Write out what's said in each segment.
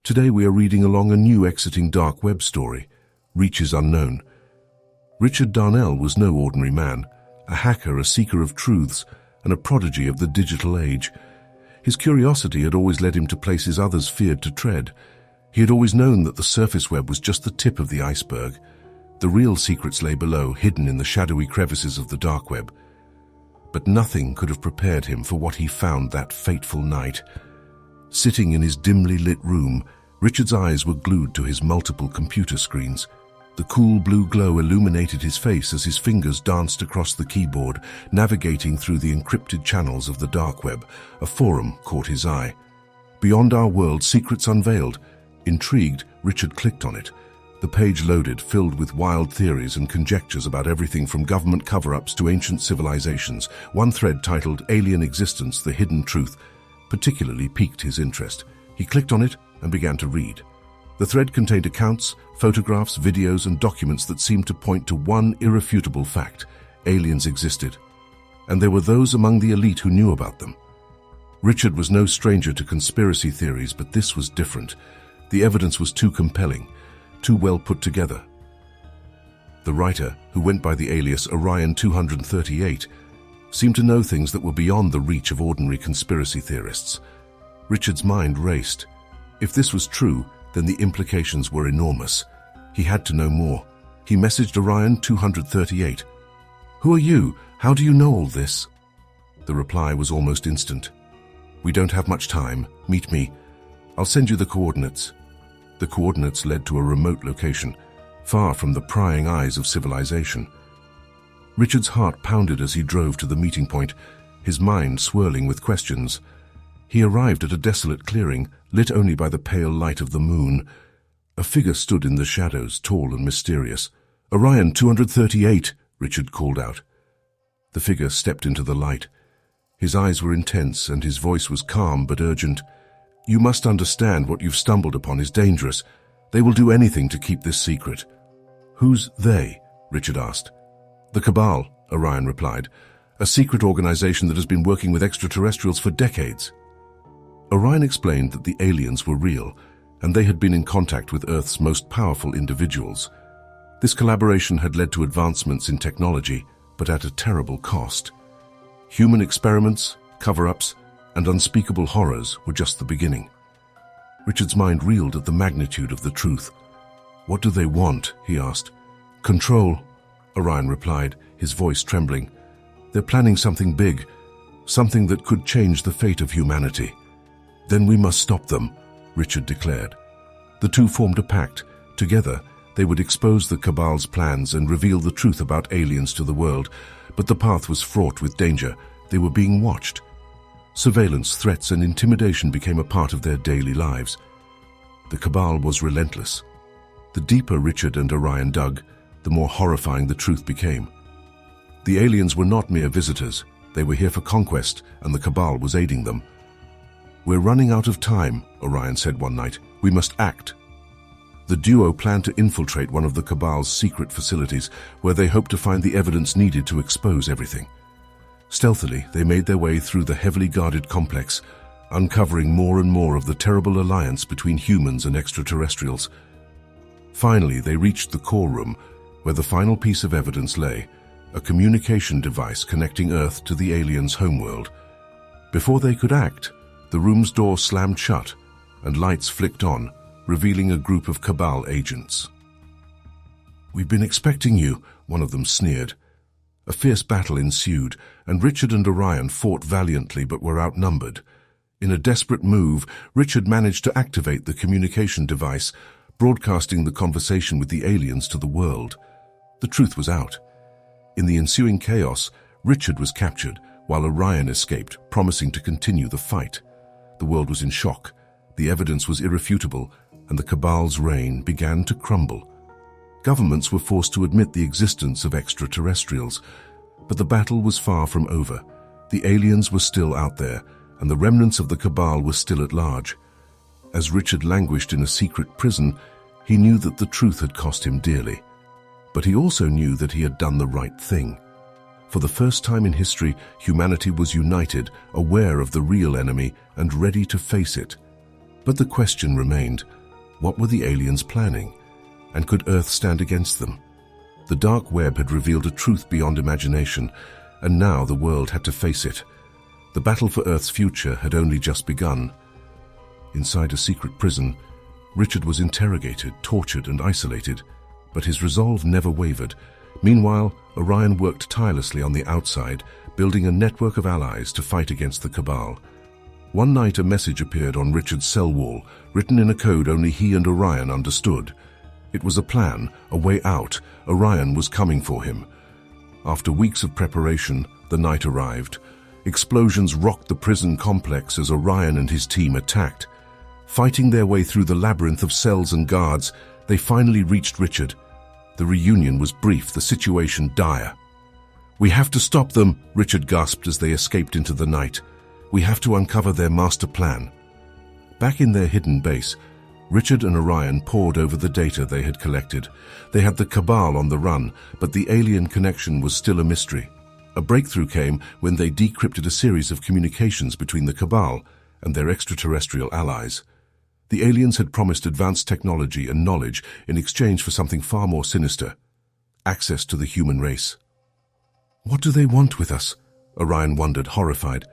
Today we are reading along a new exiting dark web story, Reaches Unknown. Richard Darnell was no ordinary man, a hacker, a seeker of truths, and a prodigy of the digital age. His curiosity had always led him to places others feared to tread. He had always known that the surface web was just the tip of the iceberg. The real secrets lay below, hidden in the shadowy crevices of the dark web. But nothing could have prepared him for what he found that fateful night. Sitting in his dimly lit room, Richard's eyes were glued to his multiple computer screens. The cool blue glow illuminated his face as his fingers danced across the keyboard, navigating through the encrypted channels of the dark web. A forum caught his eye. Beyond Our World, Secrets Unveiled. Intrigued, Richard clicked on it. The page loaded, filled with wild theories and conjectures about everything from government cover-ups to ancient civilizations. One thread titled Alien Existence, The Hidden Truth particularly piqued his interest. He clicked on it and began to read. The thread contained accounts, photographs, videos, and documents that seemed to point to one irrefutable fact: aliens existed. And there were those among the elite who knew about them. Richard was no stranger to conspiracy theories, but this was different. The evidence was too compelling, too well put together. The writer, who went by the alias Orion 238, seemed to know things that were beyond the reach of ordinary conspiracy theorists. Richard's mind raced. If this was true, then the implications were enormous. He had to know more. He messaged Orion 238. "Who are you? How do you know all this?" The reply was almost instant. "We don't have much time. Meet me. I'll send you the coordinates." The coordinates led to a remote location, far from the prying eyes of civilization. Richard's heart pounded as he drove to the meeting point, his mind swirling with questions. He arrived at a desolate clearing, lit only by the pale light of the moon. A figure stood in the shadows, tall and mysterious. "Orion 238, Richard called out. The figure stepped into the light. His eyes were intense and his voice was calm but urgent. "You must understand what you've stumbled upon is dangerous. They will do anything to keep this secret." "Who's they?" Richard asked. "The Cabal," Orion replied, "a secret organization that has been working with extraterrestrials for decades." Orion explained that the aliens were real, and they had been in contact with Earth's most powerful individuals. This collaboration had led to advancements in technology, but at a terrible cost. Human experiments, cover-ups, and unspeakable horrors were just the beginning. Richard's mind reeled at the magnitude of the truth. "What do they want?" he asked. "Control," Orion replied, his voice trembling. "They're planning something big, something that could change the fate of humanity." "Then we must stop them," Richard declared. The two formed a pact. Together, they would expose the Cabal's plans and reveal the truth about aliens to the world. But the path was fraught with danger. They were being watched. Surveillance, threats, and intimidation became a part of their daily lives. The Cabal was relentless. The deeper Richard and Orion dug, the more horrifying the truth became. The aliens were not mere visitors. They were here for conquest, and the Cabal was aiding them. "We're running out of time," Orion said one night. "We must act." The duo planned to infiltrate one of the Cabal's secret facilities, where they hoped to find the evidence needed to expose everything. Stealthily, they made their way through the heavily guarded complex, uncovering more and more of the terrible alliance between humans and extraterrestrials. Finally, they reached the core room, where the final piece of evidence lay, a communication device connecting Earth to the aliens' homeworld. Before they could act, the room's door slammed shut, and lights flicked on, revealing a group of Cabal agents. "We've been expecting you," one of them sneered. A fierce battle ensued, and Richard and Orion fought valiantly but were outnumbered. In a desperate move, Richard managed to activate the communication device, broadcasting the conversation with the aliens to the world. The truth was out. In the ensuing chaos, Richard was captured, while Orion escaped, promising to continue the fight. The world was in shock. The evidence was irrefutable, and the Cabal's reign began to crumble. Governments were forced to admit the existence of extraterrestrials, but the battle was far from over. The aliens were still out there, and the remnants of the Cabal were still at large. As Richard languished in a secret prison, he knew that the truth had cost him dearly. But he also knew that he had done the right thing. For the first time in history, humanity was united, aware of the real enemy, and ready to face it. But the question remained, what were the aliens planning? And could Earth stand against them? The dark web had revealed a truth beyond imagination, and now the world had to face it. The battle for Earth's future had only just begun. Inside a secret prison, Richard was interrogated, tortured, and isolated, but his resolve never wavered. Meanwhile, Orion worked tirelessly on the outside, building a network of allies to fight against the Cabal. One night a message appeared on Richard's cell wall, written in a code only he and Orion understood. It was a plan, a way out. Orion was coming for him. After weeks of preparation, the night arrived. Explosions rocked the prison complex as Orion and his team attacked. Fighting their way through the labyrinth of cells and guards, they finally reached Richard. The reunion was brief, the situation dire. "We have to stop them," Richard gasped as they escaped into the night. "We have to uncover their master plan." Back in their hidden base, Richard and Orion pored over the data they had collected. They had the Cabal on the run, but the alien connection was still a mystery. A breakthrough came when they decrypted a series of communications between the Cabal and their extraterrestrial allies. The aliens had promised advanced technology and knowledge in exchange for something far more sinister: access to the human race. "What do they want with us?" Orion wondered, horrified.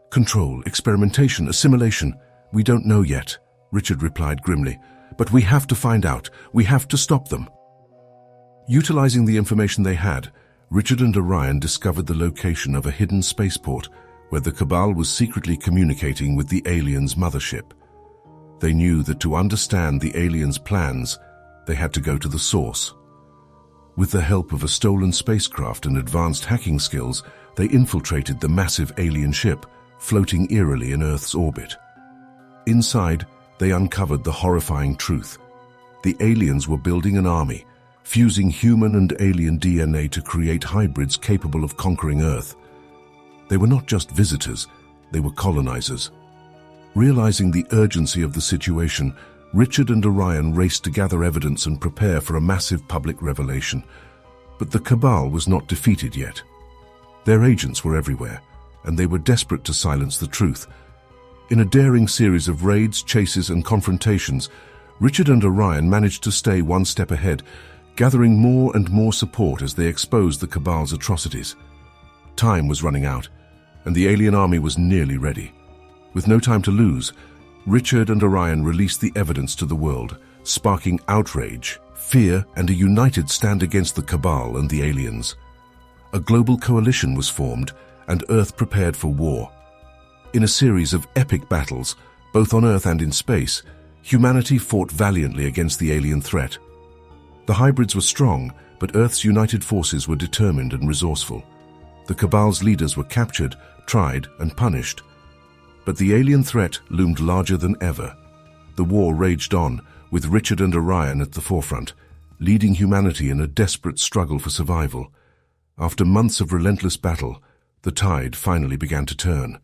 "Control, experimentation, assimilation. We don't know yet," Richard replied grimly. "But we have to find out. We have to stop them." Utilizing the information they had, Richard and Orion discovered the location of a hidden spaceport where the Cabal was secretly communicating with the aliens' mothership. They knew that to understand the aliens' plans, they had to go to the source. With the help of a stolen spacecraft and advanced hacking skills, they infiltrated the massive alien ship, floating eerily in Earth's orbit. Inside, they uncovered the horrifying truth. The aliens were building an army, fusing human and alien DNA to create hybrids capable of conquering Earth. They were not just visitors, they were colonizers. Realizing the urgency of the situation, Richard and Orion raced to gather evidence and prepare for a massive public revelation. But the Cabal was not defeated yet. Their agents were everywhere, and they were desperate to silence the truth. In a daring series of raids, chases, and confrontations, Richard and Orion managed to stay one step ahead, gathering more and more support as they exposed the Cabal's atrocities. Time was running out, and the alien army was nearly ready. With no time to lose, Richard and Orion released the evidence to the world, sparking outrage, fear, and a united stand against the Cabal and the aliens. A global coalition was formed, and Earth prepared for war. In a series of epic battles, both on Earth and in space, humanity fought valiantly against the alien threat. The hybrids were strong, but Earth's united forces were determined and resourceful. The Cabal's leaders were captured, tried, and punished. But the alien threat loomed larger than ever. The war raged on, with Richard and Orion at the forefront, leading humanity in a desperate struggle for survival. After months of relentless battle, the tide finally began to turn.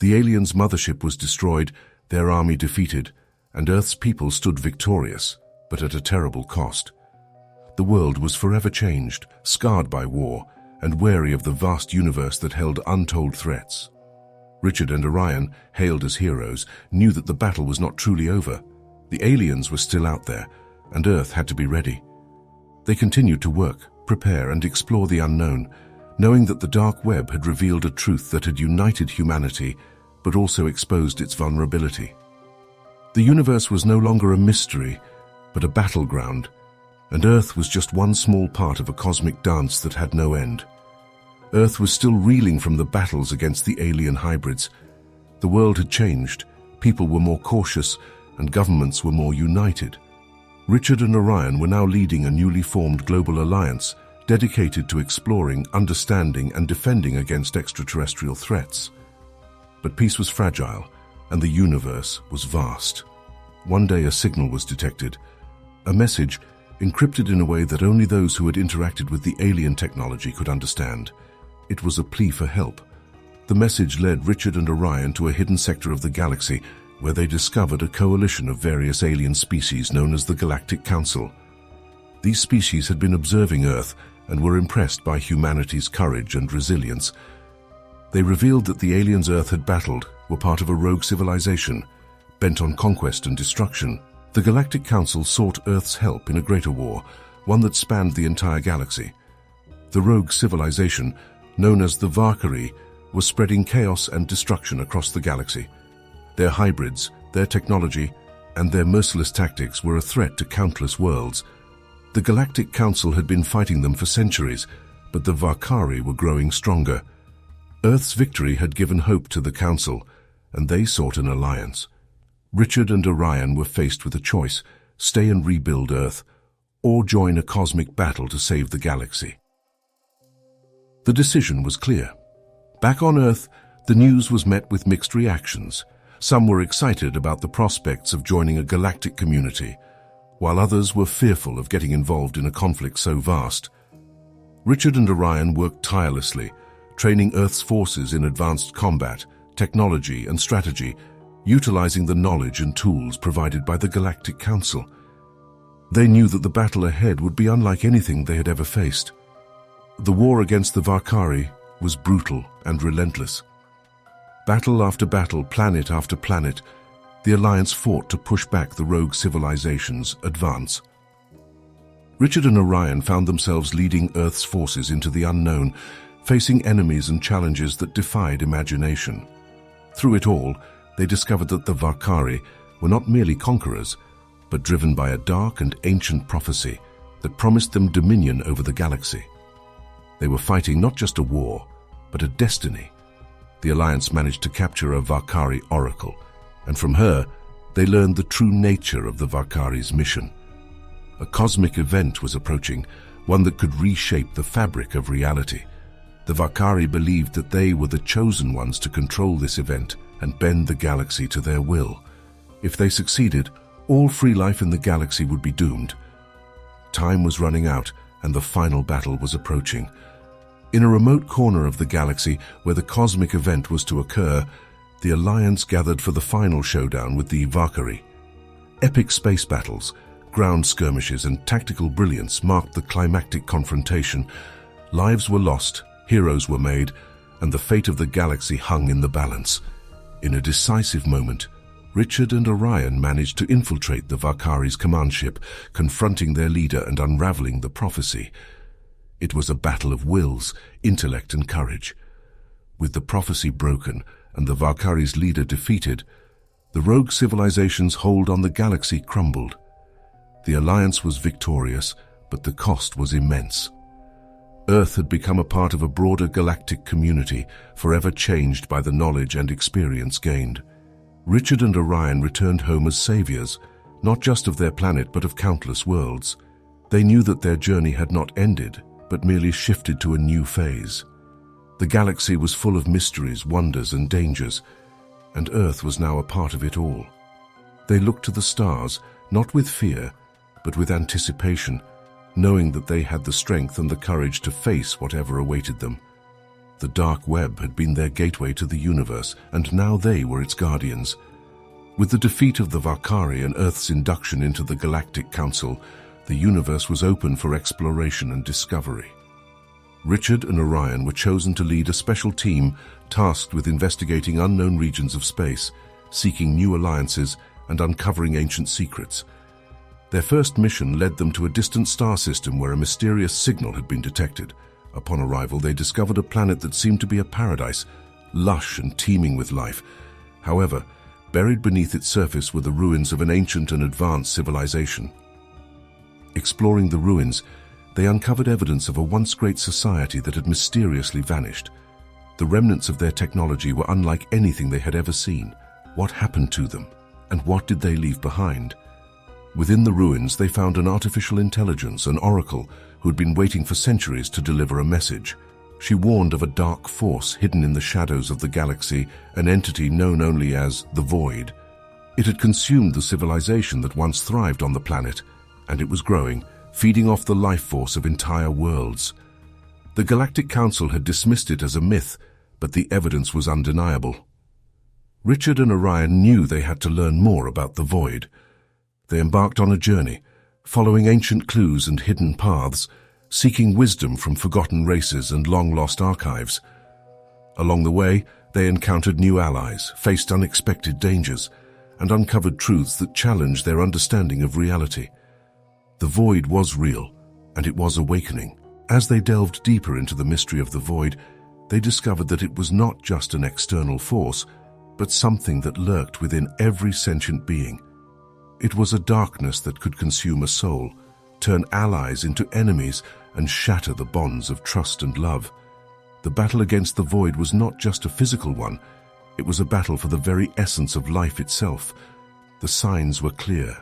The aliens' mothership was destroyed, their army defeated, and Earth's people stood victorious, but at a terrible cost. The world was forever changed, scarred by war, and wary of the vast universe that held untold threats. Richard and Orion, hailed as heroes, knew that the battle was not truly over. The aliens were still out there, and Earth had to be ready. They continued to work, prepare, and explore the unknown, knowing that the dark web had revealed a truth that had united humanity, but also exposed its vulnerability. The universe was no longer a mystery, but a battleground, and Earth was just one small part of a cosmic dance that had no end. Earth was still reeling from the battles against the alien hybrids. The world had changed, people were more cautious, and governments were more united. Richard and Orion were now leading a newly formed global alliance dedicated to exploring, understanding, and defending against extraterrestrial threats. But peace was fragile, and the universe was vast. One day a signal was detected, a message encrypted in a way that only those who had interacted with the alien technology could understand. It was a plea for help. The message led Richard and Orion to a hidden sector of the galaxy where they discovered a coalition of various alien species known as the Galactic Council. These species had been observing Earth and were impressed by humanity's courage and resilience. They revealed that the aliens Earth had battled were part of a rogue civilization, bent on conquest and destruction. The Galactic Council sought Earth's help in a greater war, one that spanned the entire galaxy. The rogue civilization, known as the Valkyrie, was spreading chaos and destruction across the galaxy. Their hybrids, their technology, and their merciless tactics were a threat to countless worlds. The Galactic Council had been fighting them for centuries, but the Valkyrie were growing stronger. Earth's victory had given hope to the Council, and they sought an alliance. Richard and Orion were faced with a choice: stay and rebuild Earth, or join a cosmic battle to save the galaxy. The decision was clear. Back on Earth, the news was met with mixed reactions. Some were excited about the prospects of joining a galactic community, while others were fearful of getting involved in a conflict so vast. Richard and Orion worked tirelessly, training Earth's forces in advanced combat, technology, and strategy, utilizing the knowledge and tools provided by the Galactic Council. They knew that the battle ahead would be unlike anything they had ever faced. The war against the Valkyrie was brutal and relentless. Battle after battle, planet after planet, the Alliance fought to push back the rogue civilization's advance. Richard and Orion found themselves leading Earth's forces into the unknown, facing enemies and challenges that defied imagination. Through it all, they discovered that the Valkyrie were not merely conquerors, but driven by a dark and ancient prophecy that promised them dominion over the galaxy. They were fighting not just a war, but a destiny. The Alliance managed to capture a Valkyrie oracle, and from her, they learned the true nature of the Valkyrie's mission. A cosmic event was approaching, one that could reshape the fabric of reality. The Valkyrie believed that they were the chosen ones to control this event and bend the galaxy to their will. If they succeeded, all free life in the galaxy would be doomed. Time was running out, and the final battle was approaching. In a remote corner of the galaxy where the cosmic event was to occur, the Alliance gathered for the final showdown with the Valkyrie. Epic space battles, ground skirmishes, and tactical brilliance marked the climactic confrontation. Lives were lost, heroes were made, and the fate of the galaxy hung in the balance. In a decisive moment, Richard and Orion managed to infiltrate the Valkyrie's command ship, confronting their leader and unraveling the prophecy. It was a battle of wills, intellect, and courage. With the prophecy broken and the Valkyrie's leader defeated, the rogue civilization's hold on the galaxy crumbled. The Alliance was victorious, but the cost was immense. Earth had become a part of a broader galactic community, forever changed by the knowledge and experience gained. Richard and Orion returned home as saviors, not just of their planet but of countless worlds. They knew that their journey had not ended, but merely shifted to a new phase. The galaxy was full of mysteries, wonders, and dangers, and Earth was now a part of it all. They looked to the stars, not with fear, but with anticipation, knowing that they had the strength and the courage to face whatever awaited them. The dark web had been their gateway to the universe, and now they were its guardians. With the defeat of the Valkyrie and Earth's induction into the Galactic Council, the universe was open for exploration and discovery. Richard and Orion were chosen to lead a special team tasked with investigating unknown regions of space, seeking new alliances, and uncovering ancient secrets. Their first mission led them to a distant star system where a mysterious signal had been detected. Upon arrival, they discovered a planet that seemed to be a paradise, lush and teeming with life. However, buried beneath its surface were the ruins of an ancient and advanced civilization. Exploring the ruins, they uncovered evidence of a once great society that had mysteriously vanished. The remnants of their technology were unlike anything they had ever seen. What happened to them? And what did they leave behind? Within the ruins, they found an artificial intelligence, an oracle, who had been waiting for centuries to deliver a message. She warned of a dark force hidden in the shadows of the galaxy, an entity known only as the Void. It had consumed the civilization that once thrived on the planet, and it was growing, feeding off the life force of entire worlds. The Galactic Council had dismissed it as a myth, but the evidence was undeniable. Richard and Orion knew they had to learn more about the Void. They embarked on a journey, following ancient clues and hidden paths, seeking wisdom from forgotten races and long-lost archives. Along the way, they encountered new allies, faced unexpected dangers, and uncovered truths that challenged their understanding of reality. The void was real, and it was awakening. As they delved deeper into the mystery of the void, they discovered that it was not just an external force, but something that lurked within every sentient being. It was a darkness that could consume a soul, turn allies into enemies, and shatter the bonds of trust and love. The battle against the void was not just a physical one, it was a battle for the very essence of life itself. The signs were clear.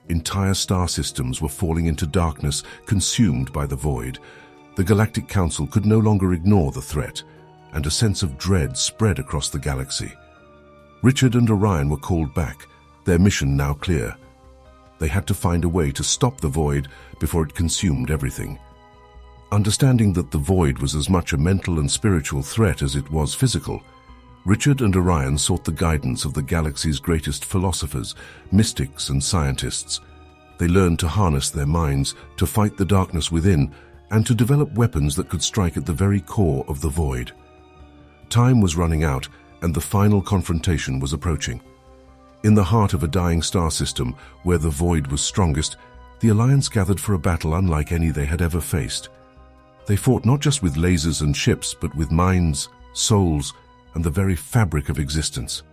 Entire star systems were falling into darkness, consumed by the void. The Galactic Council could no longer ignore the threat, and a sense of dread spread across the galaxy. Richard and Orion were called back, their mission now clear. They had to find a way to stop the void before it consumed everything. Understanding that the void was as much a mental and spiritual threat as it was physical, Richard and Orion sought the guidance of the galaxy's greatest philosophers, mystics, and scientists. They learned to harness their minds, to fight the darkness within, and to develop weapons that could strike at the very core of the void. Time was running out, and the final confrontation was approaching. In the heart of a dying star system, where the void was strongest, the Alliance gathered for a battle unlike any they had ever faced. They fought not just with lasers and ships, but with minds, souls, and the very fabric of existence.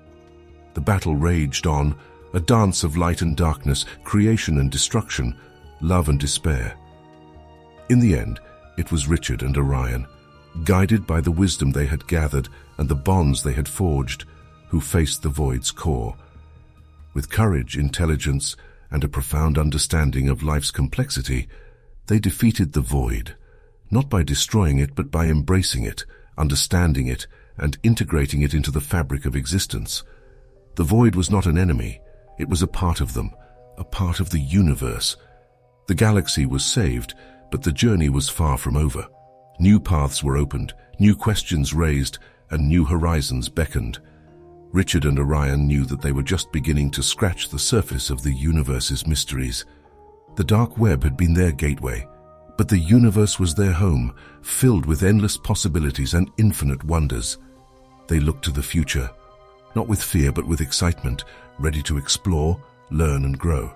The battle raged on, a dance of light and darkness, creation and destruction, love and despair. In the end, it was Richard and Orion, guided by the wisdom they had gathered and the bonds they had forged, who faced the void's core. With courage, intelligence, and a profound understanding of life's complexity, they defeated the void, not by destroying it, but by embracing it, understanding it, and integrating it into the fabric of existence. The void was not an enemy, it was a part of them, a part of the universe. The galaxy was saved, but the journey was far from over. New paths were opened, new questions raised, and new horizons beckoned. Richard and Orion knew that they were just beginning to scratch the surface of the universe's mysteries. The dark web had been their gateway, but the universe was their home, filled with endless possibilities and infinite wonders. They looked to the future, not with fear but with excitement, ready to explore, learn and grow.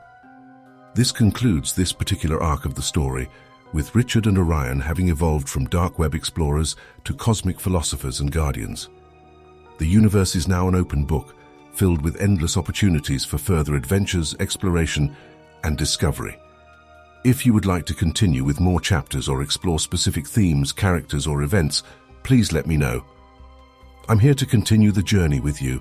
This concludes this particular arc of the story, with Richard and Orion having evolved from dark web explorers to cosmic philosophers and guardians. The universe is now an open book, filled with endless opportunities for further adventures, exploration, and discovery. If you would like to continue with more chapters or explore specific themes, characters, or events, please let me know. I'm here to continue the journey with you,